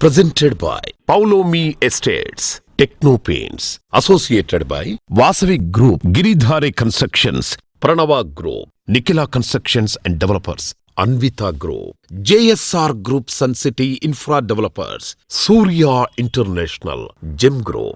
Presented by Paulomi Estates, Techno Paints, associated by Vasavi Group, Giridhare Constructions, Pranava Group, Nikhila Constructions and Developers, Anvita Group, JSR Group Sun City Infra Developers, Surya International, Gem Group.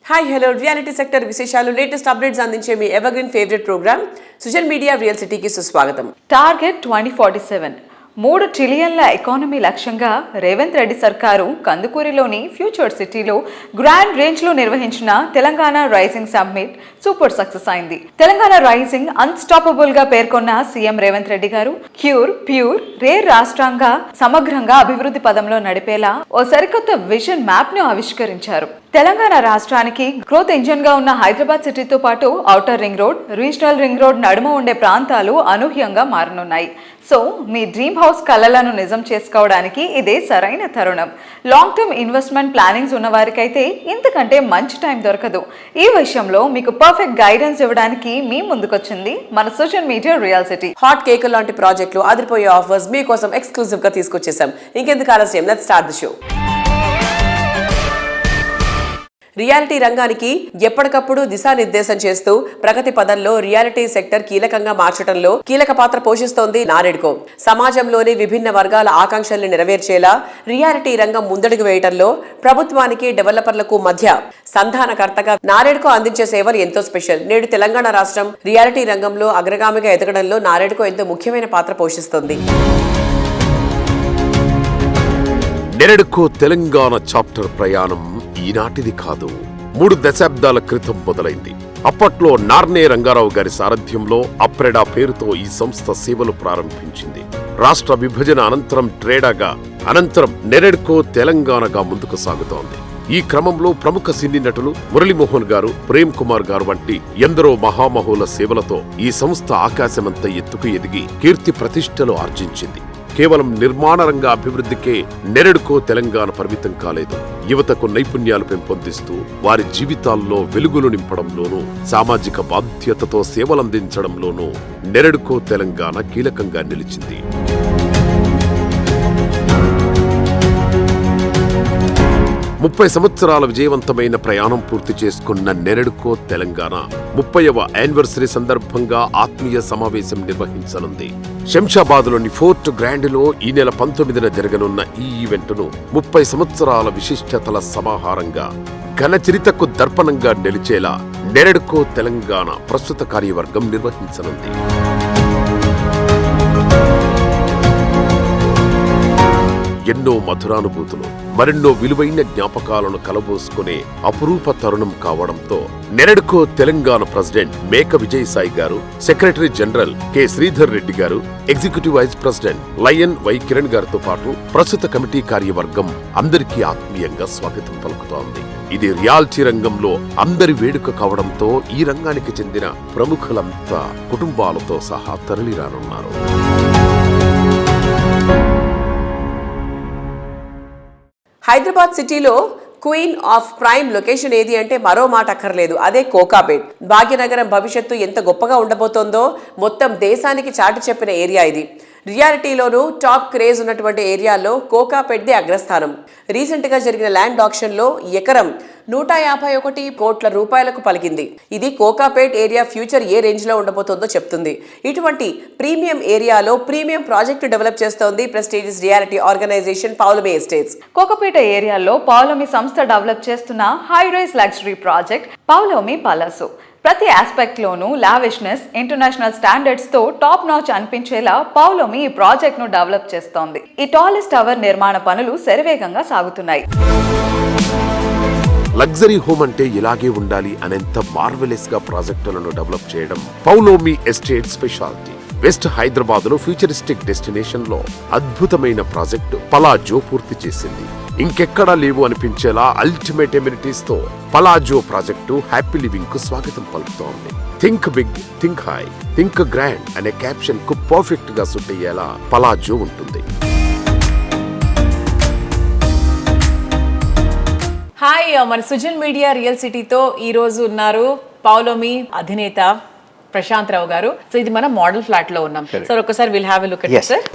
Hi hello reality sector విశేషాలు latest updates అందించే మీ evergreen favourite programme Sujan media real సిటీకి సుస్వాగతం. Target 2047 3 ట్రిలియన్ల economy లక్ష్యంగా రేవంత్ రెడ్డి సర్కారు కందుకూరిలోని future సిటీలో grand రేంజ్లో నిర్వహించిన Telangana rising summit super success అయింది. తెలంగాణ రైజింగ్ అన్స్టాపబుల్ గా పేర్కొన్న సీఎం రేవంత్ రెడ్డి గారు ప్యూర్ రేర్ రాష్ట్రంగా సమగ్రంగా అభివృద్ధి పదంలో నడిపేలా ఓ సరికొత్త విజన్ మ్యాప్ ను ఆవిష్కరించారు. తెలంగాణ రాష్ట్రానికి గ్రోత్ ఇంజన్ గా ఉన్న హైదరాబాద్ సిటీతో పాటు outer ring road, regional ring road నడుమ ఉండే ప్రాంతాలు అనూహ్యంగా మారనున్నాయి. సో మీ డ్రీమ్ హౌస్ కలలను నిజం చేసుకోవడానికి ఇదే సరైన తరుణం. లాంగ్ టర్మ్ ఇన్వెస్ట్మెంట్ ప్లానింగ్స్ ఉన్న వారికైతే ఇంతకంటే మంచి టైం దొరకదు. ఈ విషయంలో మీకు పర్ఫెక్ట్ గైడెన్స్ ఇవ్వడానికి మీ ముందుకొచ్చింది మన social media real city. Hot cake లాంటి ప్రాజెక్టులు, అదిరిపోయే ఆఫర్స్ మీకోసం ఎక్స్క్లూజివ్ గా తీసుకొచ్చేసాం. ఇంకెందుకు ఆలస్యం, let's start the show. Reality రంగానికి ఎప్పటికప్పుడు దిశానిర్దేశం చేస్తూ ప్రగతి పదంలో రియాలిటీ సెక్టర్ కీలకంగా మార్చడంలో కీలక పాత్ర పోషిస్తోంది నారెడ్కో. సమాజంలోని విభిన్న వర్గాల ఆకాంక్షల్ని నెరవేర్చేలా రియాలిటీ రంగం ముందడుగు వేయడంలో ప్రభుత్వానికి డెవలపర్లకు మధ్య సంధానకర్తగా నారెడ్కో అందించే సేవలు ఎంతో స్పెషల్. నేడు తెలంగాణ రాష్ట్రం రియాలిటీ రంగంలో అగ్రగామిగా ఎదగడంలో నారెడ్కో ఎంతో ముఖ్యమైన పాత్ర పోషిస్తోంది. నెరెడ్కో తెలంగాణ చాప్టర్ ప్రయాణం ఈనాటిది కాదు, 3 దశాబ్దాల క్రితం మొదలైంది. అప్పట్లో నార్నే రంగారావు గారి సారథ్యంలో అప్రెడా పేరుతో ఈ సంస్థ సేవలు ప్రారంభించింది. రాష్ట్ర విభజన అనంతరం ట్రేడాగా, అనంతరం నెరెడ్కో తెలంగాణగా ముందుకు సాగుతోంది. ఈ క్రమంలో ప్రముఖ సినీ నటులు మురళీమోహన్ గారు, ప్రేమ్ కుమార్ గారు వంటి ఎందరో మహామహుల సేవలతో ఈ సంస్థ ఆకాశమంత ఎత్తుకు ఎదిగి కీర్తి ప్రతిష్టలు ఆర్జించింది. కేవలం నిర్మాణ రంగ అభివృద్ధికే నెరెడ్కో తెలంగాణ పరిమితం కాలేదు. యువతకు నైపుణ్యాలు పెంపొందిస్తూ వారి జీవితాల్లో వెలుగులు నింపడంలోనూ, సామాజిక బాధ్యతతో సేవలందించడంలోనూ నెరెడ్కో తెలంగాణ కీలకంగా నిలిచింది. ముప్పై సంవత్సరాల విజయవంతమైన ప్రయాణం పూర్తి చేసుకున్న నెరెడ్కో తెలంగాణ 30వ యానివర్సరీ సందర్భంగా ఆత్మీయ సమావేశం నిర్వహించనుంది. శంషాబాద్లోని ఫోర్ట్ గ్రాండ్లో ఈ నెల 19న జరగనున్న ఈ ఈవెంట్ను 30 సంవత్సరాల విశిష్టతల సమాహారంగా, ఘనచరితకు దర్పణంగా నిలిచేలా నెరెడ్కో తెలంగాణ ప్రస్తుత కార్యవర్గం నిర్వహించనుంది. ఎన్నో మధురానుభూతులు, మరెన్నో విలువైన జ్ఞాపకాలను కలబోసుకునే అపురూప తరుణం కావడంతో నెరెడ్కో తెలంగాణ ప్రెసిడెంట్ మేక విజయసాయి గారు, secretary general K Sridhar Reddy గారు, executive vice president lion Y Kiran గారితో పాటు ప్రస్తుత కమిటీ కార్యవర్గం అందరికీ ఆత్మీయంగా స్వాగతం పలుకుతోంది. ఇది రియాలిటీ రంగంలో అందరి వేడుక కావడంతో ఈ రంగానికి చెందిన ప్రముఖులంతా కుటుంబాలతో సహా తరలిరానున్నారు. హైదరాబాద్ సిటీలో క్వీన్ ఆఫ్ ప్రైమ్ లొకేషన్ ఏది అంటే మరో మాట అక్కర్లేదు, అదే కోకాపేట్. భాగ్యనగరం భవిష్యత్తు ఎంత గొప్పగా ఉండబోతోందో మొత్తం దేశానికి చాటి చెప్పిన ఏరియా ఇది. రియాలిటీలోనూ టాప్ క్రేజ్ ఉన్నటువంటి ఏరియాలో కోకాపేట్దే అగ్రస్థానం. రీసెంట్గా జరిగిన ల్యాండ్ ఆక్షన్లో ఎకరం 151 కోట్ల రూపాయలకు పలికింది. ఇది కోకాపేట్ ఏరియా ఫ్యూచర్ ఏ రేంజ్లో ఉండబోతోందో చెప్తుంది. ఇటువంటి ప్రీమియం ఏరియాలో ప్రీమియం ప్రాజెక్టు డెవలప్ చేస్తోంది prestigious reality organisation Paulami estates. Kokapet ఏరియాలో పౌలమి సంస్థ డెవలప్ చేస్తున్న high rise luxury project Paulami Palazzo. ప్రతి ఆస్పెక్ట్ లోనూ లావిష్నెస్, ఇంటర్నేషనల్ స్టాండర్డ్స్ తో టాప్ నాచ్ అనిపించేలా పౌలమి ఈ ప్రాజెక్ట్ ను డెవలప్ చేస్తోంది. ఈ టాలెస్ట్ టవర్ నిర్మాణ పనులు శరవేగంగా సాగుతున్నాయి. లగ్జరీ హోమ్ అంటే ఇలాగే ఉండాలి అనేంత మార్వెలస్ గా ప్రాజెక్టులను డెవలప్ చేయడం Paulomi estate speciality. West Hyderabad లో ఫ్యూచరిస్టిక్ డెస్టినేషన్ లో అద్భుతమైన ప్రాజెక్టు పలాజో పూర్తి చేసింది. ఇంకెక్కడా లేవు అనిపించేలా అల్టిమేట్ ఎమ్యూనిటీస్ తో పలాజో ప్రాజెక్టు హ్యాపీ లివింగ్ కు స్వాగతం పలుకుతోంది. Think big, think high, think grand అనే క్యాప్షన్ కు పర్ఫెక్ట్ గా సూట్ అయ్యేలా పలాజో ఉంటుంది. హాయ్, మన సుజన్ మీడియా రియల్ సిటీతో ఈ రోజు ఉన్నారు పౌలోమి అధినేత ప్రశాంత్ రావు గారు. సో ఇది మన మోడల్ ఫ్లాట్ లో ఉన్నాం. సార్ ఒకసారి will have a look at it sir.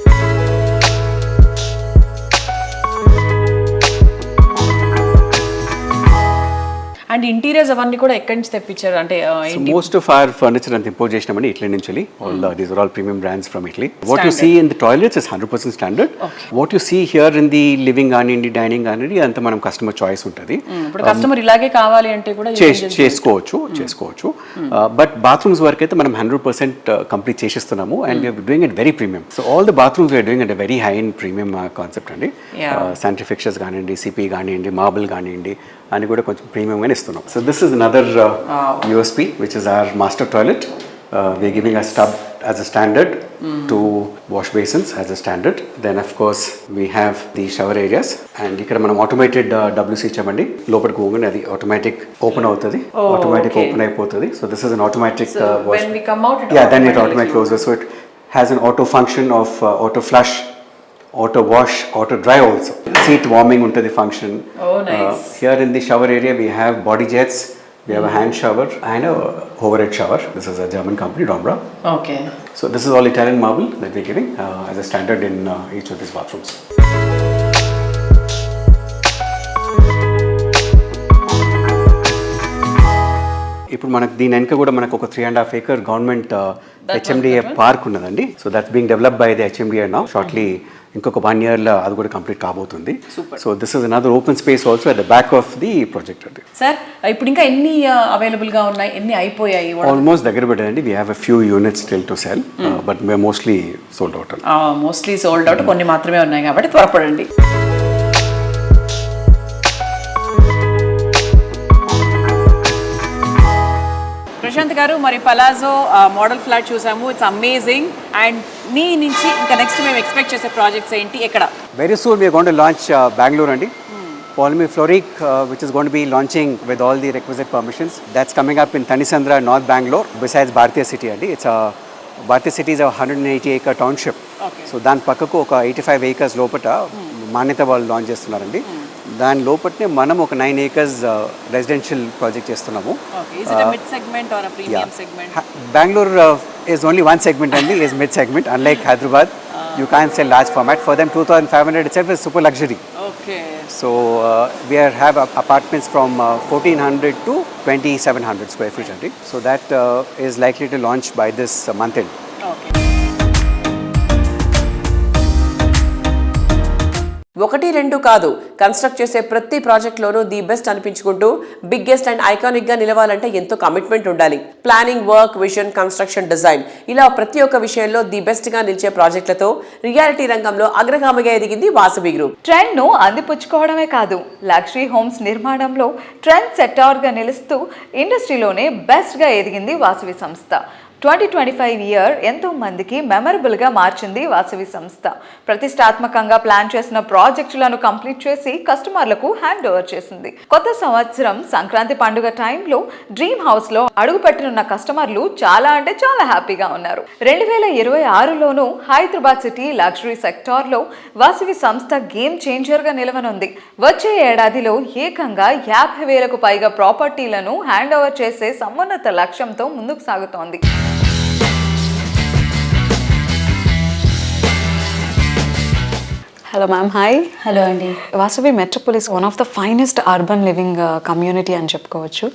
And interiors అవన్నీ కూడా ఎక్కడి నుంచి తెప్పించారు అంటే So most of our furniture and import చేసినామండి Italy నుంచి. These are all premium brands from Italy. What you see in the toilets is 100% standard. What you see here in the living కానివ్వండి dining కానివ్వండి అంతా మనం customer choice ఉంటుంది. ఇప్పుడు customer ఇలాగే కావాలి అంటే కూడా చేసుకోవచ్చు బట్ బాత్రూమ్స్ వరకు అయితే మనం 100% కంప్లీట్ చేసిస్తున్నాము and we're doing it very premium. So all the bathrooms we're doing it very high and premium concept అండి. శానిటరీ ఫిక్చర్స్ కానివ్వండి, సిపి కానివ్వండి, మార్బుల్ కానివ్వండి అని కూడా కొంచెం ప్రీమియంగానే ఇస్తున్నాం. So this is another USP which is our master toilet. We're giving a stub as a standard, 2 wash basins as a standard. Then of course we have the shower areas and ikkada manam automated WC ichchamandi. Lopadiకి పోగానే అది automatic open అవుతది, automatic open అయిపోతది. So this is an automatic wash. when we come out then it automatically closes. So it has an auto function of auto flush, auto wash, auto dry also. Seat warming untadi function. Oh nice. Here in the shower area we have body jets. We have a hand shower and a overhead shower. This is a German company, Dombra. Okay. So this is all Italian marble that we're giving as a standard in each of these bathrooms. ఇప్పుడు మనకు దీని వెనక కూడా మనకు ఒక 3.5 acre government HMDA park ఉన్నదండి. So that's being developed by the HMDA now. Shortly ఇంకొక 1 yearలో అది కూడా కంప్లీట్ కాబోతుంది. So this is another open space also at the back of the project అండి. సార్ ఇప్పుడు ఇంకా ఎన్ని అవైలబుల్ గా ఉన్నాయి, ఎన్ని అయిపోయాయి? ఆల్మోస్ట్ దగ్గర పెట్టండి. We have a few units still to sell but we mostly sold out. Mostly sold out, కొన్ని మాత్రమే ఉన్నాయి కాబట్టి త్వరపడండి. ప్రశాంత్ గారు, మరి పలాజో మోడల్ ఫ్లాట్ చూసాము, ఇట్స్ అమేజింగ్. అండ్ మీ నుంచి ఇంకా నెక్స్ట్ మేము ఎక్స్పెక్ట్ చేసే ప్రాజెక్ట్స్ ఏంటి, ఎక్కడ? Very soon we are going to launch Bengaluru అండి. Polmy Floric, which is going to be launching with all the requisite permissions. That's coming up in Tanisandra, North Bangalore, besides Bharatiya City andi. It's a Bharatiya City is a 180 acre township. Okay. So దాని పక్కకు ఒక 85 acres లోపట మాన్యత వాళ్ళు launch చేస్తున్నారండి. దాని లోపట్నే మనం ఒక 9 acres residential project చేస్తున్నాము. Okay. Is it a mid segment or a premium segment? Bangalore is only one segment only, is mid segment. Unlike Hyderabad, you can't sell large format. For them 2,500 itself is super luxury. Okay. So we have apartments from 1,400 to 2,700 square feet only. So that is likely to launch by this month end. Okay. 1-2 కాదు, construct చేసే ప్రతి ప్రాజెక్ట్లోనూ the best అనిపించుకుంటూ biggest and iconic గా నిలవాలంటే ఎంతో commitment ఉండాలి. Planning, work, vision, construction, design ఇలా ప్రతి ఒక్క విషయంలో ది బెస్ట్ గా నిలిచే ప్రాజెక్టులతో రియాలిటీ రంగంలో అగ్రగామిగా ఎదిగింది వాసవి గ్రూప్. ట్రెండ్ ను అందిపుచ్చుకోవడమే కాదు, లగ్జరీ హోమ్స్ నిర్మాణంలో ట్రెండ్ సెక్టార్ గా నిలుస్తూ ఇండస్ట్రీలోనే బెస్ట్ గా ఎదిగింది వాసవి సంస్థ. 2025 ఇయర్ ఎంతో మందికి మెమరబుల్ గా మార్చింది వాసవి సంస్థ. ప్రతిష్టాత్మకంగా ప్లాన్ చేసిన ప్రాజెక్టులను కంప్లీట్ చేసి కస్టమర్లకు హ్యాండ్ ఓవర్ చేసింది. కొత్త సంవత్సరం సంక్రాంతి పండుగ టైంలో డ్రీమ్ హౌస్ లో అడుగుపెట్టనున్న కస్టమర్లు చాలా అంటే చాలా హ్యాపీగా ఉన్నారు. 2026లోనూ హైదరాబాద్ సిటీ లగ్జరీ సెక్టార్ లో వాసవి సంస్థ గేమ్ చేంజర్ గా నిలవనుంది. వచ్చే ఏడాదిలో ఏకంగా 50,000కు పైగా ప్రాపర్టీలను హ్యాండ్ ఓవర్ చేసే సమున్నత లక్ష్యంతో ముందుకు సాగుతోంది. Hello ma'am, hi. హలో అండి. Vasavi metropolis one of the finest urban living community అని చెప్పుకోవచ్చు.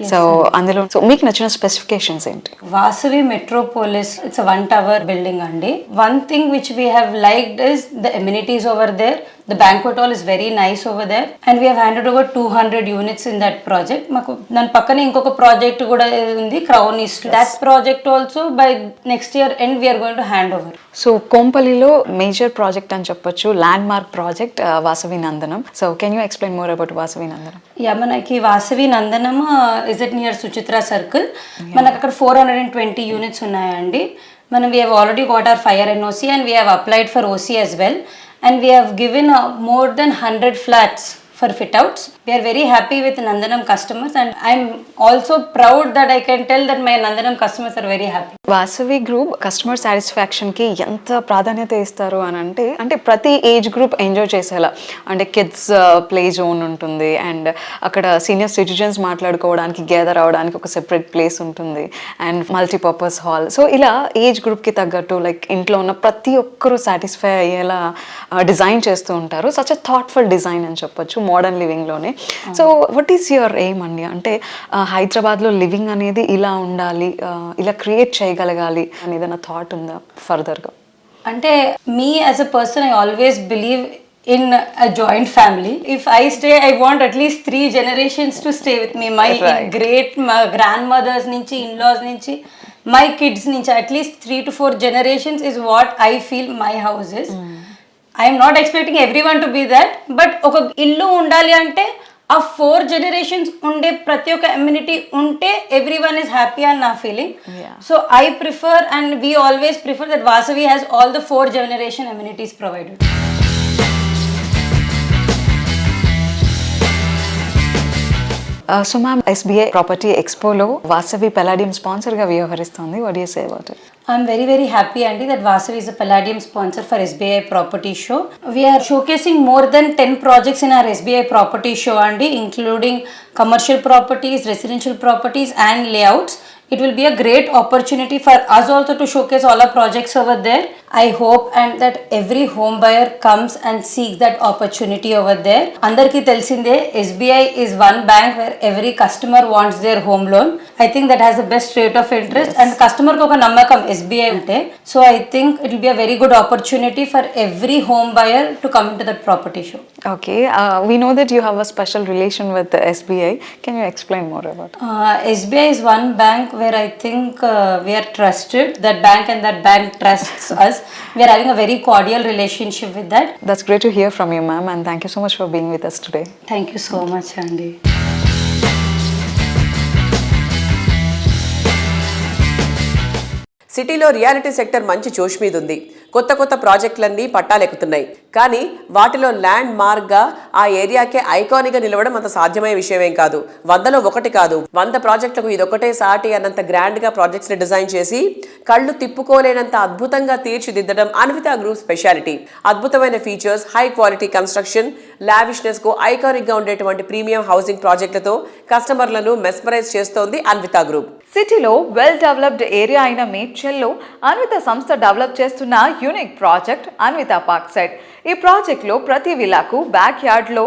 సో అందులో మీకు నచ్చిన స్పెసిఫికేషన్స్ ఏంటి? Vasavi metropolis it's 1 tower building అండి. One thing which we have liked is the amenities over there. The banquet hall is very nice over there and we have handed over 200 units in that project. మాకు దాని పక్కనే ఇంకొక project కూడా ఉంది, crown east. That project also by next year end we're going to hand over. So కోంపల్లిలో major project అని చెప్పొచ్చు, landmark project Vasavi Nandanam. So can you explain more about Vasavi Nandanam? Yeah, మనకి Vasavi Nandanam is it near Suchitra circle. మనకు అక్కడ 420 units ఉన్నాయండి. మనం we have already got our fire NOC and we have applied for OC as well. And we have given more than 100 flats for fit outs. We are very happy with Nandanam customers and I'm also proud that I can tell that my Nandanam customers are very happy. Vasavi group customer satisfaction కి ఎంత ప్రాధాన్యత ఇస్తారు అని అంటే ప్రతి age group enjoy చేసేలా, అంటే kids play zone ఉంటుంది అండ్ అక్కడ సీనియర్ సిటిజన్స్ మాట్లాడుకోవడానికి గ్యాదర్ అవడానికి ఒక సెపరేట్ ప్లేస్ ఉంటుంది అండ్ మల్టీపర్పస్ హాల్. సో ఇలా ఏజ్ గ్రూప్ కి తగ్గట్టు లైక్ ఇంట్లో ఉన్న ప్రతి ఒక్కరూ సాటిస్ఫై అయ్యేలా డిజైన్ చేస్తూ ఉంటారు. సచ్ ఎ థాట్ఫుల్ డిజైన్ అని చెప్పొచ్చు మోడర్న్ లివింగ్ లోనే. So what is your aim అండి? అంటే హైదరాబాద్లో లివింగ్ అనేది ఇలా ఉండాలి, ఇలా క్రియేట్ చేయగలగాలి అని ఏదైనా థాట్ ఉందా ఫర్దర్గా? అంటే me as a person I always believe in a joint family. If I stay, I want at least 3 generations to stay with me. My great grandmothers nunchi, in-laws nunchi, my kids nunchi, at least 3 to 4 generations is what I feel my house is. I am not expecting everyone to be that, but oka illu undali ante ఆ 4 generations ఉండే ప్రతి ఒక్క amenity ఉంటే everyone is happy and నా feeling. So I prefer and we always prefer that Vasavi has all the 4 generation amenities provided. So ma'am, SBI property ఎక్స్పోలో Vasavi Palladium స్పాన్సర్గా వ్యవహరిస్తుంది. What do you say about it? I'm very, very happy, Andy, that Vasavi is a Palladium sponsor for SBI Property Show. We are showcasing more than 10 projects in our SBI Property Show, Andy, including commercial properties, residential properties, and layouts. It will be a great opportunity for us also to showcase all our projects over there. I hope and that every home buyer comes and seeks that opportunity over there. Andarki telsinde SBI is one bank where every customer wants their home loan. I think that has the best rate of interest, and customer ko oka nammakam SBI ante. So I think it will be a very good opportunity for every home buyer to come into that property show. Okay, we know that you have a special relation with the SBI. Can you explain more about it? SBI is one bank where I think we are trusted. That bank and that bank trusts us. We are having a very cordial relationship with that. That's great to hear from you, ma'am, and thank you so much for being with us today. Thank you so much, Andy. సిటీలో reality sector మంచి జోష్ మీద ఉంది. కొత్త కొత్త ప్రాజెక్టులన్నీ పట్టాలెక్కుతున్నాయి. కానీ వాటిలో ల్యాండ్ మార్క్గా ఆ ఏరియాకే ఐకానిక్గా నిలవడం అంత సాధ్యమయ్యే విషయమేం కాదు. 100లో 1 కాదు, 100 ప్రాజెక్టులకు ఇదొకటే సాటి అన్నంత గ్రాండ్గా ప్రాజెక్ట్స్ని డిజైన్ చేసి కళ్ళు తిప్పుకోలేనంత అద్భుతంగా తీర్చిదిద్దడం అన్విత గ్రూప్ స్పెషాలిటీ. అద్భుతమైన ఫీచర్స్, హై క్వాలిటీ కన్స్ట్రక్షన్, లావిష్నెస్కు ఐకానిక్గా ఉండేటువంటి ప్రీమియం హౌసింగ్ ప్రాజెక్టులతో కస్టమర్లను మెస్మరైజ్ చేస్తోంది అన్విత గ్రూప్. సిటీలో వెల్ డెవలప్డ్ ఏరియా అయిన మేడ్చల్లో అన్విత సంస్థ డెవలప్ చేస్తున్న unique project Anvita park side. ఈ ప్రాజెక్ట్లో ప్రతి విల్లాకు బ్యాక్ యార్డ్లో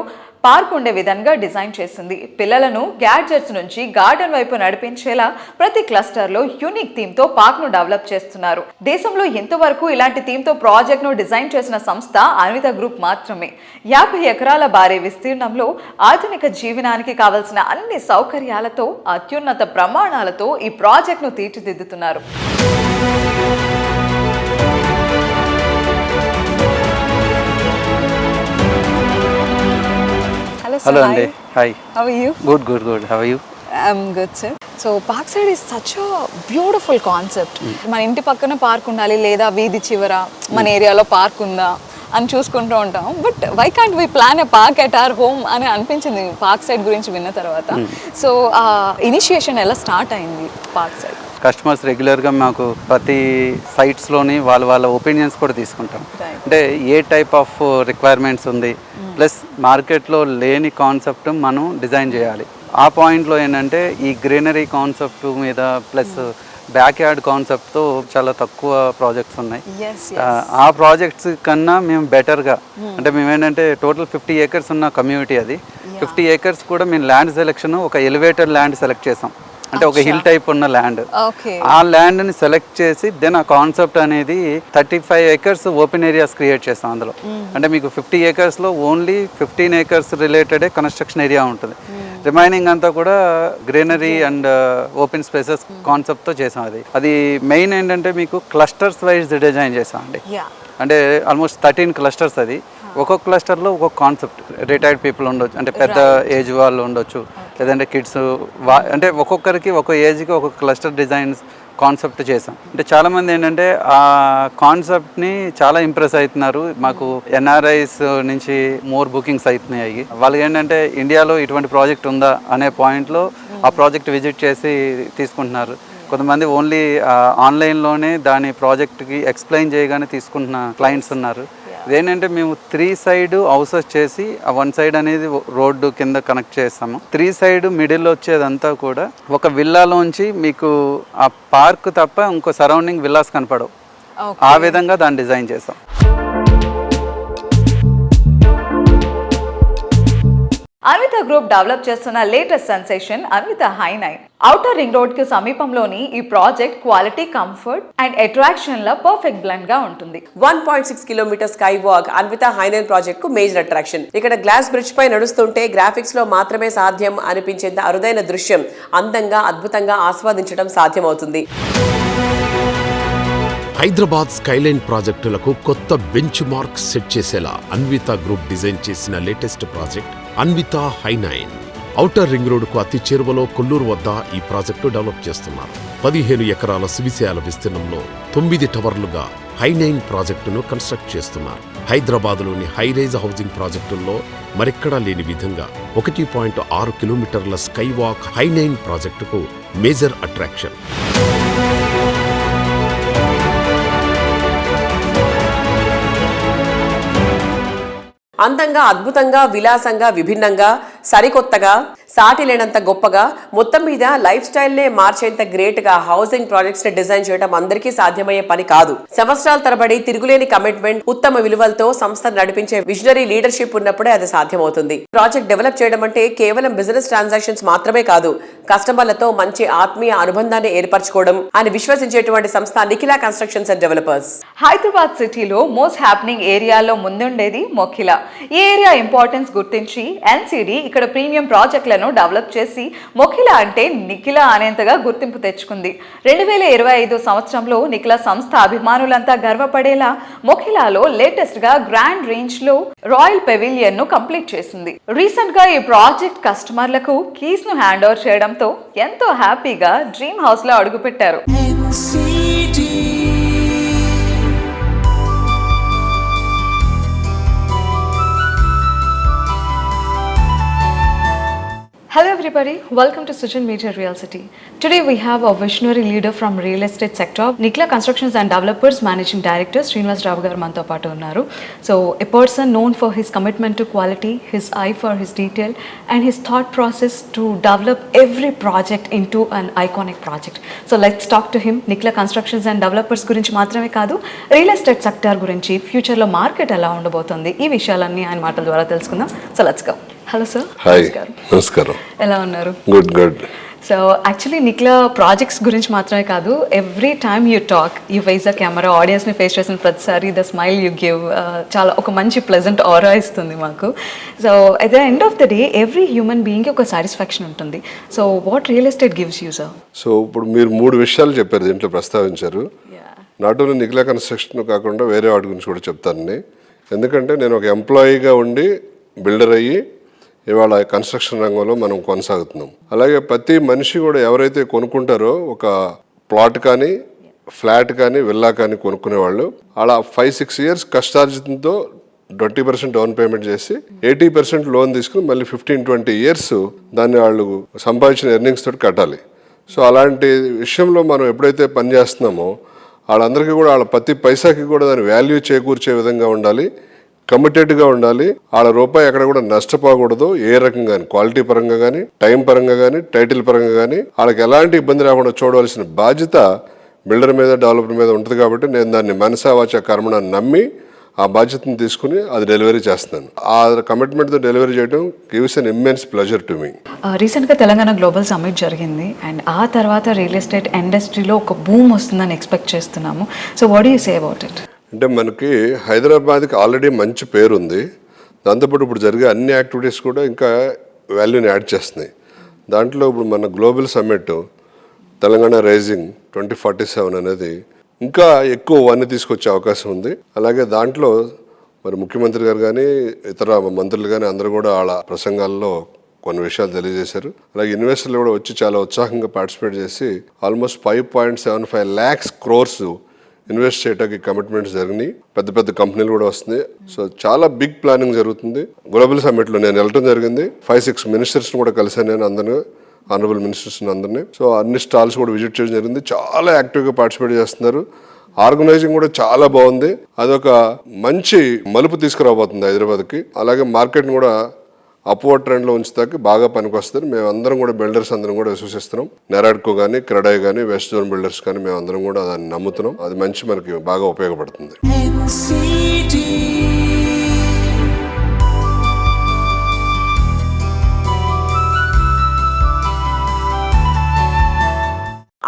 పార్క్ ఉండే విధంగా డిజైన్ చేసింది. పిల్లలను గ్యాడ్జెట్స్ నుంచి గార్డెన్ వైపు నడిపించేలా ప్రతి క్లస్టర్లో యూనిక్ థీమ్తో పార్క్ను డెవలప్ చేస్తున్నారు. దేశంలో ఇంతవరకు ఇలాంటి థీమ్తో ప్రాజెక్ట్ను డిజైన్ చేసిన సంస్థ అన్విత గ్రూప్ మాత్రమే. 50 ఎకరాల భారీ విస్తీర్ణంలో ఆధునిక జీవనానికి కావలసిన అన్ని సౌకర్యాలతో అత్యున్నత ప్రమాణాలతో ఈ ప్రాజెక్ట్ను తీర్చిదిద్దుతున్నారు. Hello, Andy. Hi. How are you? Good. How are you? I'm good, sir. So Parkside is such a beautiful concept. మన ఇంటి పక్కన పార్క్ ఉండాలి, లేదా వీధి చివర మన ఏరియాలో పార్క్ ఉందా అని చూసుకుంటూ ఉంటాం. But why can't we plan a park at our home అని అనిపించింది పార్క్ సైడ్ గురించి విన్న తర్వాత. సో ఇనిషియేషన్ ఎలా స్టార్ట్ అయింది పార్క్ సైడ్? కస్టమర్స్ రెగ్యులర్గా మాకు ప్రతి సైట్స్లోని వాళ్ళ ఒపీనియన్స్ కూడా తీసుకుంటాం. అంటే ఏ టైప్ ఆఫ్ రిక్వైర్మెంట్స్ ఉంది, ప్లస్ మార్కెట్లో లేని కాన్సెప్ట్ మనం డిజైన్ చేయాలి. ఆ పాయింట్లో ఏంటంటే ఈ గ్రీనరీ కాన్సెప్ట్ మీద ప్లస్ బ్యాక్ యార్డ్ కాన్సెప్ట్తో చాలా తక్కువ ప్రాజెక్ట్స్ ఉన్నాయి. ఆ ప్రాజెక్ట్స్ కన్నా మేము బెటర్గా అంటే మేమేంటంటే టోటల్ 50 acres ఉన్న కమ్యూనిటీ అది. 50 acres కూడా మేము ల్యాండ్ సెలెక్షన్ ఒక ఎలివేటెడ్ ల్యాండ్ సెలెక్ట్ చేసాం. అంటే ఒక హిల్ టైప్ ఉన్న ల్యాండ్, ఆ ల్యాండ్ని సెలెక్ట్ చేసి దెన్ ఆ కాన్సెప్ట్ అనేది 35 acres ఓపెన్ ఏరియాస్ క్రియేట్ చేస్తాం అందులో. అంటే మీకు 50 acresలో ఓన్లీ 15 acres రిలేటెడే కన్స్ట్రక్షన్ ఏరియా ఉంటుంది. రిమైనింగ్ అంతా కూడా గ్రీనరీ అండ్ ఓపెన్ స్పేసెస్ కాన్సెప్ట్తో చేసాం. అది మెయిన్ ఏంటంటే మీకు క్లస్టర్స్ వైజ్ డిజైన్ చేసాం అండి. అంటే ఆల్మోస్ట్ 13 clusters అది. ఒక్కొక్క క్లస్టర్లో ఒక్కొక్క కాన్సెప్ట్. రిటైర్డ్ పీపుల్ ఉండొచ్చు, అంటే పెద్ద ఏజ్ వాళ్ళు ఉండొచ్చు, లేదంటే కిడ్స్, అంటే ఒక్కొక్కరికి ఒక్కొక్క ఏజ్కి ఒక్కొక్క క్లస్టర్ డిజైన్స్ కాన్సెప్ట్ చేసాం. అంటే చాలామంది ఏంటంటే ఆ కాన్సెప్ట్ని చాలా ఇంప్రెస్ అవుతున్నారు. మాకు NRIs నుంచి మోర్ బుకింగ్స్ అవుతున్నాయి. వాళ్ళకి ఏంటంటే ఇండియాలో ఇటువంటి ప్రాజెక్ట్ ఉందా అనే పాయింట్లో ఆ ప్రాజెక్ట్ విజిట్ చేసి తీసుకుంటున్నారు. కొంతమంది ఓన్లీ ఆన్లైన్లోనే దాని ప్రాజెక్ట్కి ఎక్స్ప్లెయిన్ చేయగానే తీసుకుంటున్న క్లయింట్స్ ఉన్నారు. ఇదేంటంటే మేము 3 side హౌసెస్ చేసి ఆ 1 side అనేది రోడ్డు కింద కనెక్ట్ చేస్తాము. 3 side మిడిల్ వచ్చేదంతా కూడా ఒక విల్లాలోంచి మీకు ఆ పార్క్ తప్ప ఇంకో సరౌండింగ్ విల్లాస్ కనపడవు. ఆ విధంగా దాన్ని డిజైన్ చేసాం. అన్విత గ్రూప్ డెవలప్ చేస్తున్న లేటెస్ట్ సెన్సేషన్ అన్విత హై9. ఔటర్ రింగ్ రోడ్ కి సమీపంలోని ఈ project quality, comfort and attraction ల పర్ఫెక్ట్ బ్లెండ్ గా ఉంటుంది. 1.6 కిలోమీటర్ స్కై వాక్ అన్విత హై9 ప్రాజెక్ట్ కు మేజర్ అట్రాక్షన్. ఇక్కడ గ్లాస్ బ్రిడ్జ్ పై నడుస్తుంటే గ్రాఫిక్స్ లో మాత్రమే సాధ్యం అనిపించేంత అరుదైన దృశ్యం అందంగా, అద్భుతంగా ఆస్వాదించడం సాధ్యమవుతుంది. హైదరాబాద్ స్కైలైన్ ప్రాజెక్టులకు కొత్త బెంచ్ మార్క్ సెట్ చేసేలా అన్విత గ్రూప్ డిజైన్ చేసిన లేటెస్ట్ ప్రాజెక్ట్ అన్విత హై9. ఔటర్ రింగ్ రోడ్డుకు అతి చేరువలో కొల్లూరు వద్ద ఈ ప్రాజెక్టు డెవలప్ చేస్తున్నారు. 15 ఎకరాల సువిశాల విస్తీర్ణంలో 9 టవర్లుగా హై9 ప్రాజెక్టును కన్స్ట్రక్ట్ చేస్తున్నారు. హైదరాబాద్లోని హైరైజ్ హౌసింగ్ ప్రాజెక్టుల్లో మరెక్కడా లేని విధంగా 1.6 కిలోమీటర్ల స్కై వాక్ హై9 ప్రాజెక్టుకు మేజర్ అట్రాక్షన్. అందంగా, అద్భుతంగా, విలాసంగా, విభిన్నంగా, సరికొత్తగా, సాటి లేనంత గొప్పగా, మొత్తం మీద లైఫ్ స్టైల్ నే మార్చేంత గ్రేట్ గా హౌసింగ్ ప్రాజెక్ట్స్ ని డిజైన్ చేయడం అందరికీ సాధ్యమయ్యే పని కాదు. సంవత్సరాల తరబడి తిరుగులేని కమిట్మెంట్, ఉత్తమ విలువలతో సంస్థ నడిపించే విజనరీ లీడర్షిప్ ఉన్నప్పుడే అది సాధ్యమవుతుంది. ప్రాజెక్ట్ డెవలప్ చేయడం అంటే కేవలం బిజినెస్ ట్రాన్సాక్షన్స్ మాత్రమే కాదు, కస్టమర్లతో మంచి ఆత్మీయ అనుబంధాన్ని ఏర్పరచుకోవడం అని విశ్వసించేటువంటి సంస్థ Nikhila constructions and developers. Hyderabad సిటీలో మోస్ట్ హ్యాపెనింగ్ ఏరియాలో ముందుండేది మొఖిల. ఈ ఏరియా ఇంపార్టెన్స్ గుర్తించి ఎన్సిడి ఇక్కడ ప్రీమియం ప్రాజెక్టులను డెవలప్ చేసి మొఖిల అంటే నిఖిల అనేంతగా గుర్తింపు తెచ్చుకుంది. 2025 సంవత్సరంలో నిఖిల సంస్థ అభిమానులంతా గర్వపడేలా మొఖిలాలో లేటెస్ట్ గా గ్రాండ్ రేంజ్ లో రాయల్ పెవిలియన్ ను కంప్లీట్ చేసింది. రీసెంట్ గా ఈ ప్రాజెక్ట్ కస్టమర్లకు కీస్ ను హ్యాండ్ ఓవర్ చేయడంతో ఎంతో హ్యాపీగా డ్రీమ్ హౌస్ లో అడుగుపెట్టారు. Hello everybody, welcome to Sujin Media Real City. Today we have a visionary leader from real estate sector, Nikhila Constructions and Developers Managing Director Srinivas Rao garu manto paatu unnaru. So a person known for his commitment to quality, his eye for his detail and his thought process to develop every project into an iconic project. So let's talk to him. Nikhila Constructions and Developers gurinchi maatrame kaadu, real estate sector gurinchi, future lo market ela undabotundi, ee vishayalanni ఆయన మాటల ద్వారా తెలుసుకుందాం. So let's go. Hello sir. Hi, నమస్కారం. ఎలా ఉన్నారు? Good. So actually Nikhila projects గురించి మాత్రమే కాదు, every time you talk, you face the camera, ఆడియన్స్ని ఫేస్ చేసిన ప్రతిసారి ద స్మైల్ యూ గివ్ చాలా ఒక మంచి ప్లెజెంట్ ఆరా ఇస్తుంది మాకు. So at the end of the day every human బీయింగ్కి ఒక సాటిస్ఫాక్షన్ ఉంటుంది. So what real estate gives you sir? సో ఇప్పుడు మీరు 3 విషయాలు చెప్పారు, దీంట్లో ప్రస్తావించారు. నాట్ ఓన్లీ నిఖిలా కన్స్ట్రక్షన్ కాకుండా వేరే వాటి గురించి కూడా చెప్తాను. ఎందుకంటే నేను ఒక ఎంప్లాయీగా ఉండి బిల్డర్ అయ్యి ఇవాళ కన్స్ట్రక్షన్ రంగంలో మనం కొనసాగుతున్నాం. అలాగే ప్రతి మనిషి కూడా ఎవరైతే కొనుక్కుంటారో ఒక ప్లాట్ కానీ, ఫ్లాట్ కానీ, విల్లా కానీ కొనుక్కునే వాళ్ళు అలా 5-6 ఇయర్స్ కష్టార్జితంతో 20% డౌన్ పేమెంట్ చేసి 80% లోన్ తీసుకుని మళ్ళీ 15-20 ఇయర్స్ దాన్ని వాళ్ళు సంపాదించిన ఎర్నింగ్స్ తోటి కట్టాలి. సో అలాంటి విషయంలో మనం ఎప్పుడైతే పని చేస్తున్నామో వాళ్ళందరికీ కూడా వాళ్ళ ప్రతి పైసాకి కూడా దాని వాల్యూ చేకూర్చే విధంగా ఉండాలి, కమిటెడ్గా ఉండాలి. వాళ్ళ రూపాయి ఎక్కడ కూడా నష్టపోకూడదు. ఏ రకంగా కానీ, క్వాలిటీ పరంగా కానీ, టైం పరంగా కానీ, టైటిల్ పరంగా కానీ వాళ్ళకి ఎలాంటి ఇబ్బంది రాకుండా చూడవలసిన బాధ్యత బిల్డర్ మీద, డెవలపర్ మీద ఉంటుంది. కాబట్టి నేను దాన్ని మనసా వాచా కర్మణ నమ్మి ఆ బాధ్యతను తీసుకుని అది డెలివరీ చేస్తున్నాను. ఆ కమిట్మెంట్తో డెలివరీ చేయడం gives an immense pleasure to me. రీసెంట్గా తెలంగాణ గ్లోబల్ సమ్మిట్ జరిగింది అండ్ ఆ తర్వాత రియల్ ఎస్టేట్ ఇండస్ట్రీలో ఒక బూమ్ వస్తుందని ఎక్స్పెక్ట్ చేస్తున్నాము. So what do you say about it? అంటే మనకి హైదరాబాద్కి ఆల్రెడీ మంచి పేరు ఉంది. దాంతోపాటు ఇప్పుడు జరిగే అన్ని యాక్టివిటీస్ కూడా ఇంకా వాల్యూని యాడ్ చేస్తున్నాయి. దాంట్లో ఇప్పుడు మన గ్లోబల్ సమ్మిట్ తెలంగాణ రైజింగ్ 2047 అనేది ఇంకా ఎక్కువ వన్నీ తీసుకొచ్చే అవకాశం ఉంది. అలాగే దాంట్లో మరి ముఖ్యమంత్రి గారు కానీ, ఇతర మంత్రులు కానీ అందరూ కూడా వాళ్ళ ప్రసంగాల్లో కొన్ని విషయాలు తెలియజేశారు. అలాగే ఇన్వెస్టర్లు కూడా వచ్చి చాలా ఉత్సాహంగా పార్టిసిపేట్ చేసి ఆల్మోస్ట్ 5.75 lakhs crores ఇన్వెస్ట్ చేయడానికి కమిట్మెంట్స్ జరిగినాయి. పెద్ద పెద్ద కంపెనీలు కూడా వస్తున్నాయి. సో చాలా బిగ్ ప్లానింగ్ జరుగుతుంది. గ్లోబల్ సమ్మిట్లో నేను వెళ్ళడం జరిగింది. 5-6 మినిస్టర్స్ని కూడా కలిసాను నేను, అందరినీ, ఆనరబుల్ మినిస్టర్స్ని అందరినీ. సో అన్ని స్టాల్స్ కూడా విజిట్ చేయడం జరిగింది. చాలా యాక్టివ్గా పార్టిసిపేట్ చేస్తున్నారు. ఆర్గనైజింగ్ కూడా చాలా బాగుంది. అదొక మంచి మలుపు తీసుకురాబోతుంది హైదరాబాద్కి. అలాగే మార్కెట్ని కూడా అప్వర్డ్ ట్రెండ్లో ఉంచుతాకి బాగా పనికొస్తుంది. మేమందరం కూడా బిల్డర్స్ అందరం కూడా విశ్వసిస్తున్నాం. నెరాడ్కో కానీ, క్రెడాయ్ కానీ, వెస్ట్ జోన్ బిల్డర్స్ కానీ మేమందరం కూడా దాన్ని నమ్ముతున్నాం. అది మంచి మనకి బాగా ఉపయోగపడుతుంది.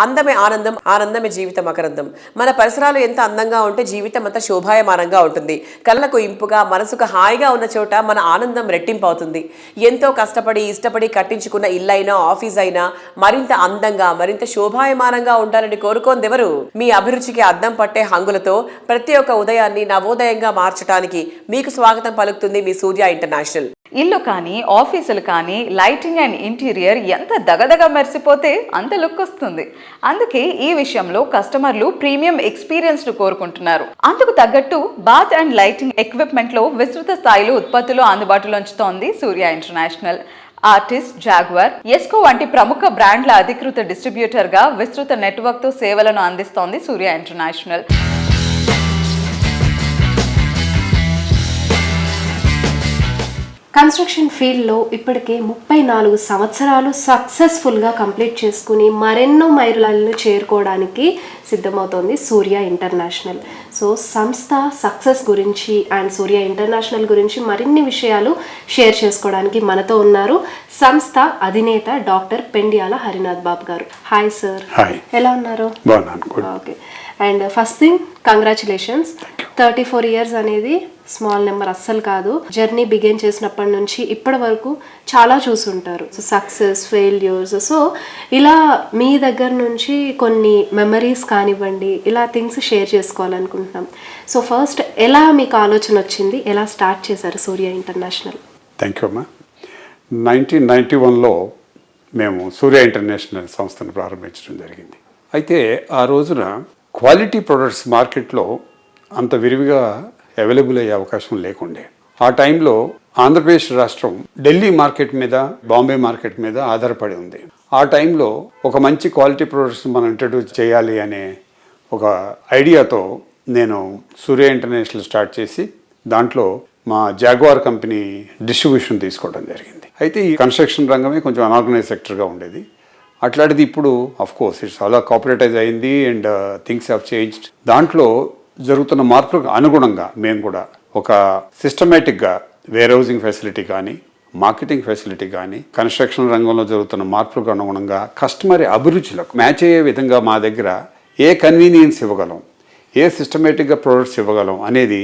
అందమే ఆనందం, ఆనందమే జీవితం మకరందం. మన పరిసరాలు ఎంత అందంగా ఉంటే జీవితం అంత శోభాయమానంగా ఉంటుంది. కళ్ళకు ఇంపుగా, మనసుకు హాయిగా ఉన్న చోట మన ఆనందం రెట్టింపు అవుతుంది. ఎంతో కష్టపడి ఇష్టపడి కట్టించుకున్న ఇల్లైనా ఆఫీస్ అయినా మరింత అందంగా, మరింత శోభాయమానంగా ఉండాలని కోరుకోందెవరు? మీ అభిరుచికి అద్దం పట్టే హంగులతో ప్రతి ఒక్క ఉదయాన్ని నవోదయంగా మార్చడానికి మీకు స్వాగతం పలుకుతుంది మీ సూర్య ఇంటర్నేషనల్. ఇల్లు కానీ ఆఫీసులు కానీ లైటింగ్ అండ్ ఇంటీరియర్ ఎంత దగదగ మెరిసిపోతే అంత లుక్ వస్తుంది. అందుకే ఈ విషయంలో కస్టమర్లు ప్రీమియం ఎక్స్పీరియన్స్ ను కోరుకుంటున్నారు. అందుకు తగ్గట్టు బాత్ అండ్ లైటింగ్ ఎక్విప్మెంట్ లో విస్తృత స్థాయిలో ఉత్పత్తులు అందుబాటులో ఉంచుతోంది సూర్య ఇంటర్నేషనల్. ఆర్టిస్ట్, జాగ్వార్, ఎస్కో వంటి ప్రముఖ బ్రాండ్ల అధికృత డిస్ట్రిబ్యూటర్ గా విస్తృత నెట్వర్క్ తో సేవలను అందిస్తోంది సూర్య ఇంటర్నేషనల్. కన్స్ట్రక్షన్ ఫీల్డ్లో ఇప్పటికే 34 సంవత్సరాలు సక్సెస్ఫుల్గా కంప్లీట్ చేసుకుని మరెన్నో మైలురాళ్లను చేరుకోవడానికి సిద్ధమవుతోంది సూర్య ఇంటర్నేషనల్. సో సంస్థ సక్సెస్ గురించి అండ్ సూర్య ఇంటర్నేషనల్ గురించి మరిన్ని విషయాలు షేర్ చేసుకోవడానికి మనతో ఉన్నారు సంస్థ అధినేత డాక్టర్ పెండియాల హరినాథ్ బాబు గారు. Hi sir. హాయ్. ఎలా ఉన్నారు? బాగున్నాను. Okay. And first thing congratulations. 34 years అనేది స్మాల్ నెంబర్ అస్సలు కాదు. జర్నీ బిగిన్ చేసినప్పటి నుంచి ఇప్పటి వరకు చాలా చూసుంటారు, సో సక్సెస్, ఫెయిల్యూర్స్. సో ఇలా మీ దగ్గర నుంచి కొన్ని మెమరీస్ కానివ్వండి, ఇలా థింగ్స్ షేర్ చేసుకోవాలనుకుంటున్నాం. సో ఫస్ట్ ఎలా మీకు ఆలోచన వచ్చింది, ఎలా స్టార్ట్ చేశారు సూర్య ఇంటర్నేషనల్? థ్యాంక్ యూ అమ్మా. 1991లో మేము సూర్య ఇంటర్నేషనల్ సంస్థను ప్రారంభించడం జరిగింది. అయితే ఆ రోజున క్వాలిటీ ప్రొడక్ట్స్ మార్కెట్లో అంత విరివిగా అవైలబుల్ అయ్యే అవకాశం లేకుండే. ఆ టైంలో ఆంధ్రప్రదేశ్ రాష్ట్రం ఢిల్లీ మార్కెట్ మీద, బాంబే మార్కెట్ మీద ఆధారపడి ఉంది. ఆ టైంలో ఒక మంచి క్వాలిటీ ప్రొడక్ట్స్ మనం ఇంట్రడ్యూస్ చేయాలి అనే ఒక ఐడియాతో నేను సూర్య ఇంటర్నేషనల్ స్టార్ట్ చేసి దాంట్లో మా జాగ్వార్ కంపెనీ డిస్ట్రిబ్యూషన్ తీసుకోవడం జరిగింది. అయితే ఈ కన్స్ట్రక్షన్ రంగమే కొంచెం అనార్గనైజ్ సెక్టర్గా ఉండేది. అట్లాంటిది ఇప్పుడు కోర్స్ ఇట్స్ అలా కార్పొరేటైజ్ అయింది అండ్ థింగ్స్ హ్యావ్ చేంజ్డ్. దాంట్లో జరుగుతున్న మార్పులకు అనుగుణంగా మేము కూడా ఒక సిస్టమేటిక్గా వేర్ హౌసింగ్ ఫెసిలిటీ కానీ, మార్కెటింగ్ ఫెసిలిటీ కానీ, కన్స్ట్రక్షన్ రంగంలో జరుగుతున్న మార్పులకు అనుగుణంగా కస్టమర్ అభిరుచులకు మ్యాచ్ అయ్యే విధంగా మా దగ్గర ఏ కన్వీనియన్స్ ఇవ్వగలం, ఏ సిస్టమేటిక్గా ప్రొడక్ట్స్ ఇవ్వగలం అనేది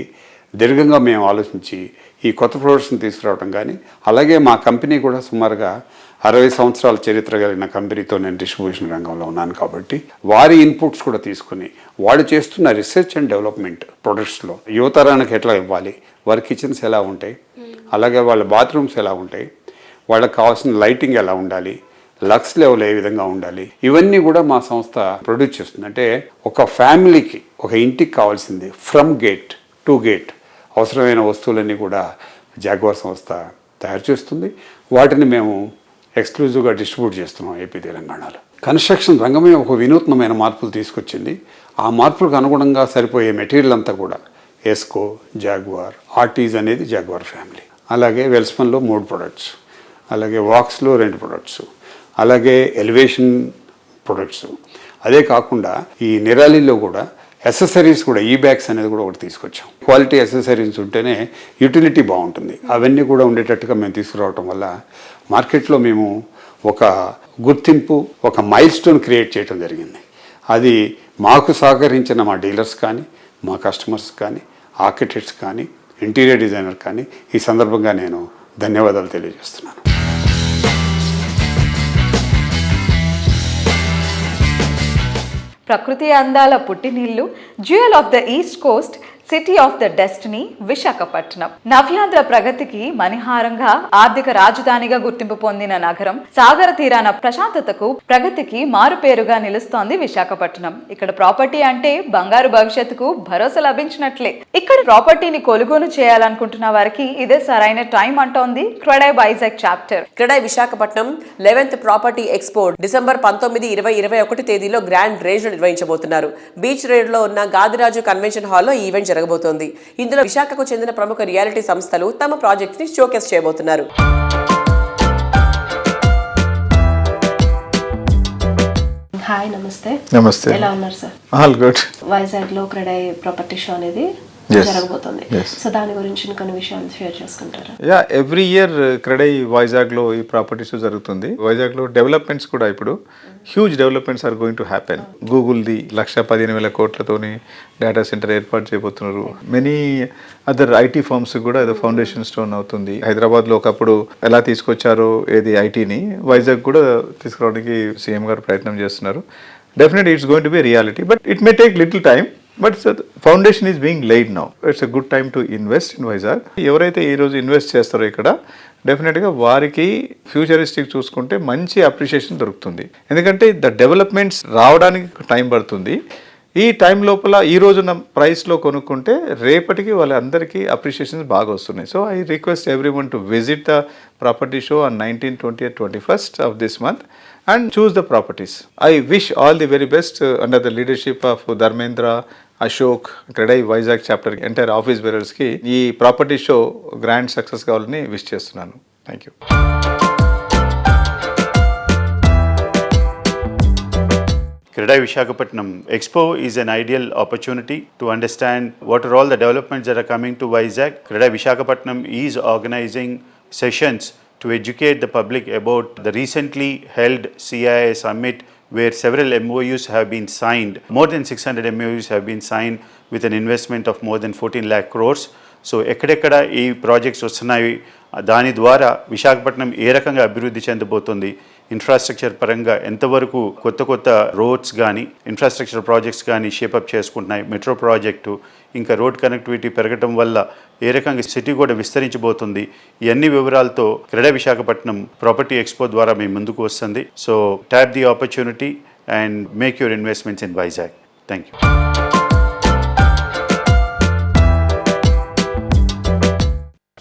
దీర్ఘంగా మేము ఆలోచించి ఈ కొత్త ప్రొడక్ట్స్ని తీసుకురావడం కానీ, అలాగే మా కంపెనీ కూడా సుమారుగా 60 సంవత్సరాల చరిత్ర కలిగిన కంపెనీతో నేను డిస్ట్రిబ్యూషన్ రంగంలో ఉన్నాను కాబట్టి వారి ఇన్పుట్స్ కూడా తీసుకుని వాళ్ళు చేస్తున్న రీసెర్చ్ అండ్ డెవలప్మెంట్ ప్రొడక్ట్స్లో యువతరానికి ఎట్లా ఇవ్వాలి, వారి కిచెన్స్ ఎలా ఉంటాయి, అలాగే వాళ్ళ బాత్రూమ్స్ ఎలా ఉంటాయి, వాళ్ళకి కావాల్సిన లైటింగ్ ఎలా ఉండాలి, లక్స్ లెవెల్ ఏ విధంగా ఉండాలి, ఇవన్నీ కూడా మా సంస్థ ప్రొడ్యూస్ చేస్తుంది. అంటే ఒక ఫ్యామిలీకి, ఒక ఇంటికి కావాల్సింది ఫ్రమ్ గేట్ టు గేట్ అవసరమైన వస్తువులన్నీ కూడా జాగ్వార్ సంస్థ తయారు చేస్తుంది. వాటిని మేము ఎక్స్క్లూజివ్గా డిస్ట్రిబ్యూట్ చేస్తున్నాం ఏపీ తెలంగాణలో. కన్స్ట్రక్షన్ రంగమే ఒక వినూత్నమైన మార్పులు తీసుకొచ్చింది. ఆ మార్పులకు అనుగుణంగా సరిపోయే మెటీరియల్ అంతా కూడా ఎస్కో, జాగ్వార్, ఆర్టీజ్ అనేది జాగ్వార్ ఫ్యామిలీ, అలాగే వెల్స్మన్లో 3 ప్రొడక్ట్స్, అలాగే వాక్స్లో 2 ప్రొడక్ట్స్, అలాగే ఎలివేషన్ ప్రొడక్ట్స్. అదే కాకుండా ఈ నిరాలిలో కూడా యాక్సెసరీస్ కూడా, ఈ బ్యాగ్స్ అనేది కూడా ఒకటి తీసుకొచ్చాం. క్వాలిటీ యాక్సెసరీస్ ఉంటేనే యూటిలిటీ బాగుంటుంది. అవన్నీ కూడా ఉండేటట్టుగా మేము తీసుకురావటం వల్ల మార్కెట్లో మేము ఒక గుర్తింపు, ఒక మైల్ స్టోన్ క్రియేట్ చేయడం జరిగింది. అది మాకు సహకరించిన మా డీలర్స్ కానీ, మా కస్టమర్స్ కానీ, ఆర్కిటెక్ట్స్ కానీ, ఇంటీరియర్ డిజైనర్ కానీ ఈ సందర్భంగా నేను ధన్యవాదాలు తెలియజేస్తున్నాను. ప్రకృతి అందాల పుట్టినిల్లు, jewel of the east coast, city of the destiny Visakhapatnam. Navyandhra ప్రగతికి మణిహారంగా, ఆర్థిక రాజధానిగా గుర్తింపు పొందిన నగరం. సాగర తీరాన ప్రశాంతతకు, ప్రగతికి మారుపేరుగా నిలుస్తోంది విశాఖపట్నం. ఇక్కడ ప్రాపర్టీ అంటే బంగారు భవిష్యత్తుకు భరోసా లభించినట్లే. ఇక్కడ ప్రాపర్టీని కొనుగోలు చేయాలనుకుంటున్న వారికి ఇదే సరైన టైం అంటోంది క్రెడై బైజాక్ chapter. CREDAI Visakhapatnam 11th property expo December 19, 20, 21 తేదీలో గ్రాండ్ రేంజ్ నిర్వహించబోతున్నారు. బీచ్ రోడ్ లో ఉన్న గాదిరాజు కన్వెన్షన్ హాల్లో ఈ ఈవెంట్ జరగబోతోంది. ఇందులో విశాఖకు చెందిన ప్రముఖ రియాలిటీ సంస్థలు తమ ప్రాజెక్ట్స్ ని షోకేస్ చేయబోతున్నారు. హాయ్, నమస్తే. నమస్తే. ఎలా ఉన్నారు సార్? All good. వైజాగ్ లో క్రెడై ప్రాపర్టీ షో అనేది జరగబోతుంది. సో దాని గురించి కొన్ని విషయాలు షేర్ చేసుకుంటారా? యా, ఎవ్రీ ఇయర్ క్రెడై వైజాగ్లో ఈ ప్రాపర్టీస్ జరుగుతుంది. వైజాగ్లో డెవలప్మెంట్స్ కూడా ఇప్పుడు huge developments are going to happen. గూగుల్ది 1,15,000 కోట్లతోని డేటా సెంటర్ ఏర్పాటు చేయబోతున్నారు. మెనీ అదర్ ఐటీ ఫర్మ్స్ కూడా ఏదో ఫౌండేషన్ స్టోన్ అవుతుంది. హైదరాబాద్లో ఒకప్పుడు ఎలా తీసుకొచ్చారో ఏది ఐటీని వైజాగ్ కూడా తీసుకురావడానికి సీఎం గారు ప్రయత్నం చేస్తున్నారు. Definitely it's going to be reality, but it may take little time. But foundation is being laid now. It's a good time to invest in Vizag. ఎవరైతే ఈరోజు ఇన్వెస్ట్ చేస్తారో ఇక్కడ డెఫినెట్గా వారికి ఫ్యూచరిస్టిక్ చూసుకుంటే మంచి అప్రిషియేషన్ దొరుకుతుంది. ఎందుకంటే ద డెవలప్మెంట్స్ రావడానికి టైం పడుతుంది. ఈ టైం లోపల ఈ రోజున ప్రైస్లో కొనుక్కుంటే రేపటికి వాళ్ళందరికీ అప్రిషియేషన్స్ బాగా వస్తున్నాయి. So I request every one to visit the property show on 19, 20, 21st of this month and choose the properties. I wish all the very best under the leadership of Dharmendra, Ashok, Credai Vizag chapter entire office bearers ki ee property show grand success kavalani wish chestunnanu. Thank you. Credai Visakhapatnam Expo is an ideal opportunity to understand what are all the developments that are coming to Vizag. Credai Visakhapatnam is organizing sessions to educate the public about the recently held CIA summit where several MOUs have been signed. More than 600 MOUs have been signed with an investment of more than 14 lakh crores. So ఎక్కడెక్కడ ఈ projects వస్తున్నాయి, దాని ద్వారా విశాఖపట్నం ఏ రకంగా అభివృద్ధి చెందబోతుంది, infrastructure పరంగా ఎంతవరకు కొత్త కొత్త రోడ్స్ కానీ ఇన్ఫ్రాస్ట్రక్చర్ ప్రాజెక్ట్స్ కానీ షేపప్ చేసుకుంటున్నాయి, మెట్రో ప్రాజెక్టు ఇంకా రోడ్ కనెక్టివిటీ పెరగటం వల్ల ఏ రకంగా సిటీ కూడా విస్తరించబోతుంది, ఇవన్నీ వివరాలతో క్రెడై విశాఖపట్నం ప్రాపర్టీ ఎక్స్పో ద్వారా మేము ముందుకు వస్తుంది. So tap the opportunity and make your investments in Vizag. Thank you.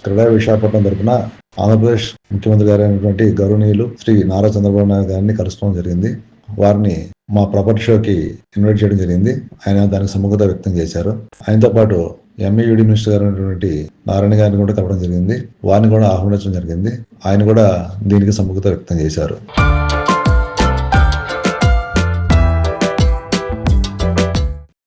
CREDAI Visakhapatnam తరఫున ఆంధ్రప్రదేశ్ ముఖ్యమంత్రి గారు అయినటువంటి గౌరవనీయులు శ్రీ నారా చంద్రబాబు నాయుడు గారిని కలుసుకోవడం జరిగింది. వారిని మా ప్రాపర్టీ షోకి ఇన్వైట్ చేయడం జరిగింది. ఆయన దానికి సుముఖత వ్యక్తం చేశారు. ఆయనతో పాటు ఎంఈడి మినిస్టర్ గారు అయినటువంటి నారాయణ గారిని కూడా కలవడం జరిగింది. వారిని కూడా ఆహ్వానించడం జరిగింది. ఆయన కూడా దీనికి సుముఖత వ్యక్తం చేశారు.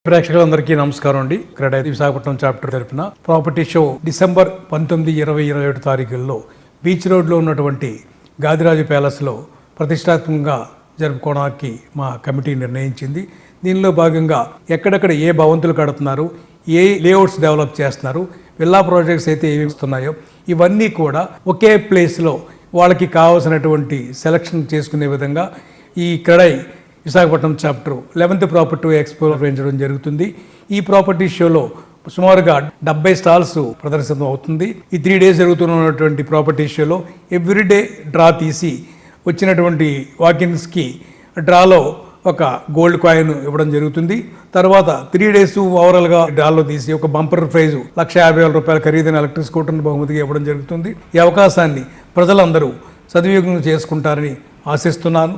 ప్రేక్షకులందరికీ నమస్కారం అండి. క్రెడై విశాఖపట్నం చాప్టర్ తరపున ప్రాపర్టీ షో డిసెంబర్ 19, 20, 27 తారీఖుల్లో బీచ్ రోడ్లో ఉన్నటువంటి గాదిరాజు ప్యాలెస్లో ప్రతిష్టాత్మకంగా జరుపుకోవడానికి మా కమిటీ నిర్ణయించింది. దీనిలో భాగంగా ఎక్కడెక్కడ ఏ భవంతులు కడుతున్నారు, ఏ లేఅవుట్స్ డెవలప్ చేస్తున్నారు, విల్లా ప్రాజెక్ట్స్ అయితే ఏమి వస్తున్నాయో ఇవన్నీ కూడా ఒకే ప్లేస్లో వాళ్ళకి కావాల్సినటువంటి సెలక్షన్ చేసుకునే విధంగా ఈ CREDAI Visakhapatnam chapter 11th property expo నిర్వహించడం జరుగుతుంది. ఈ ప్రాపర్టీ షోలో సుమారుగా 70 స్టాల్స్ ప్రదర్శన అవుతుంది. ఈ 3 days జరుగుతున్నటువంటి ప్రాపర్టీ షోలో ఎవ్రీడే డ్రా తీసి వచ్చినటువంటి వాకిన్స్కి డ్రాలో ఒక గోల్డ్ కాయిన్ ఇవ్వడం జరుగుతుంది. తర్వాత 3 days ఓవరాల్గా డ్రాలో తీసి ఒక బంపర్ ప్రైజు ₹150,000 ఖరీదైన ఎలక్ట్రిక్ స్కూటర్ని బహుమతిగా ఇవ్వడం జరుగుతుంది. ఈ అవకాశాన్ని ప్రజలందరూ సద్వినియోగం చేసుకుంటారని ఆశిస్తున్నాను.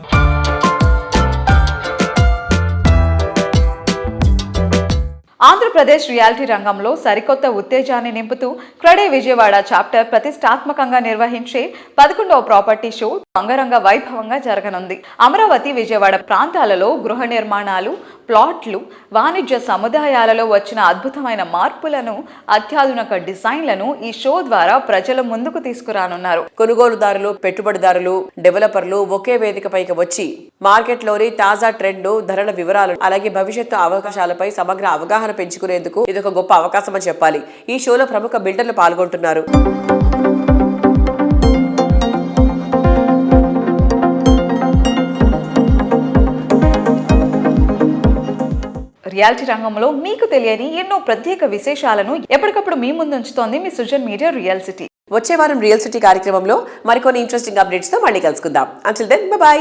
ఆంధ్రప్రదేశ్ రియాలిటీ రంగంలో సరికొత్త ఉత్తేజాన్ని నింపుతూ క్రెడై విజయవాడ చాప్టర్ ప్రతిష్టాత్మకంగా నిర్వహించే 11వ ప్రాపర్టీ షో అంగరంగ వైభవంగా జరగనుంది. అమరావతి, విజయవాడ ప్రాంతాలలో గృహ నిర్మాణాలు, ప్లాట్లు, వాణిజ్య సముదాయాలలో వచ్చిన అద్భుతమైన మార్పులను, అత్యాధునిక డిజైన్లను ఈ షో ద్వారా ప్రజల ముందుకు తీసుకురానున్నారు. కొనుగోలుదారులు, పెట్టుబడిదారులు, డెవలపర్లు ఒకే వేదికపైకి వచ్చి మార్కెట్లోని తాజా ట్రెండ్లు, ధరల వివరాలు, అలాగే భవిష్యత్తు అవకాశాలపై సమగ్ర అవగాహన పెంచుకునేందుకు ఇదొక గొప్ప అవకాశం అని చెప్పాలి. ఈ షోలో ప్రముఖ బిల్డర్లు పాల్గొంటున్నారు. రియాలిటీ రంగంలో మీకు తెలియని ఎన్నో ప్రత్యేక విశేషాలను ఎప్పటికప్పుడు మీ ముందు ఉంచుతోంది మీ సుజన్ మీడియా రియల్ సిటీ. వచ్చే వారం రియల్ సిటీ కార్యక్రమంలో మరికొన్ని ఇంట్రెస్టింగ్ అప్డేట్స్ తో మళ్ళీ కలుసుకుందాం. Until then bye by.